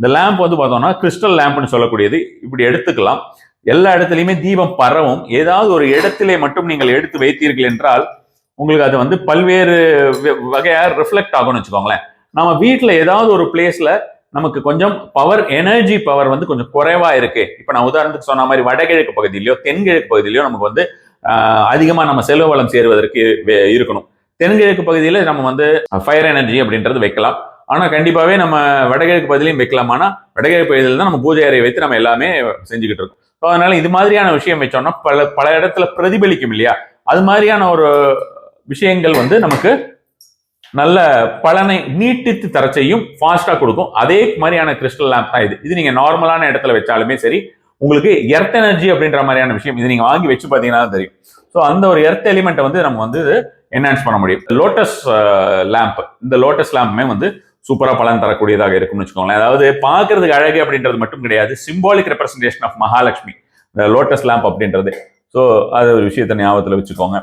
இந்த லேம்ப் வந்து பார்த்தோம்னா கிறிஸ்டல் லேம்ப்னு சொல்லக்கூடியது. இப்படி எடுத்துக்கலாம். எல்லா இடத்துலையுமே தீபம் பரவும். ஏதாவது ஒரு இடத்திலே மட்டும் நீங்கள் எடுத்து வைத்தீர்கள் என்றால் உங்களுக்கு அது வந்து பல்வேறு வகையா ரிஃப்ளெக்ட் ஆகும்னு வச்சுக்கோங்களேன். நம்ம வீட்டில் ஏதாவது ஒரு பிளேஸ்ல நமக்கு கொஞ்சம் பவர், எனர்ஜி பவர் வந்து கொஞ்சம் குறைவா இருக்கு. இப்ப நான் உதாரணத்துக்கு சொன்ன மாதிரி வடகிழக்கு பகுதியிலயோ தென்கிழக்கு பகுதியிலயோ நமக்கு வந்து அதிகமா நம்ம செல்வ வளம் சேருவதற்கு இருக்கணும். தென்கிழக்கு பகுதியில நம்ம வந்து ஃபயர் எனர்ஜி அப்படின்றது வைக்கலாம். ஆனா கண்டிப்பாவே நம்ம வடகிழக்கு பகுதியிலையும் வைக்கலாம். ஆனா வடகிழக்கு பகுதியில தான் நம்ம பூஜை அறையை வைத்து நம்ம எல்லாமே செஞ்சுக்கிட்டு இருக்கோம். அதனால இது மாதிரியான விஷயம் வச்சோம்னா பல இடத்துல பிரதிபலிக்கும் இல்லையா? அது மாதிரியான ஒரு விஷயங்கள் வந்து நமக்கு நல்ல பலனை நீட்டித்து தர செய்யும், ஃபாஸ்டா கொடுக்கும். அதே மாதிரியான கிறிஸ்டல் லேம்ப் தான் இது. இது நீங்க நார்மலான இடத்துல வச்சாலுமே சரி, உங்களுக்கு எர்த் எனர்ஜி அப்படின்ற மாதிரியான விஷயம் இது நீங்க வாங்கி வச்சு பாத்தீங்கன்னா தெரியும். ஸோ அந்த ஒரு எர்த் எலிமெண்ட்டை வந்து நம்ம வந்து என்ஹான்ஸ் பண்ண முடியும். லோட்டஸ் லேம்ப், இந்த லோட்டஸ் லேம்புமே வந்து சூப்பரா பலன் தரக்கூடியதாக இருக்கும்னு வச்சுக்கோங்களேன். அதாவது பாக்குறதுக்கு அழகு அப்படின்றது மட்டும் கிடையாது, சிம்பாலிக் ரெப்ரஸன்டேஷன் ஆஃப் மகாலட்சுமி இந்த லோட்டஸ் லேம்ப் அப்படின்றது. ஸோ அது ஒரு விஷயத்தை ஞாபகத்தில் வச்சுக்கோங்க.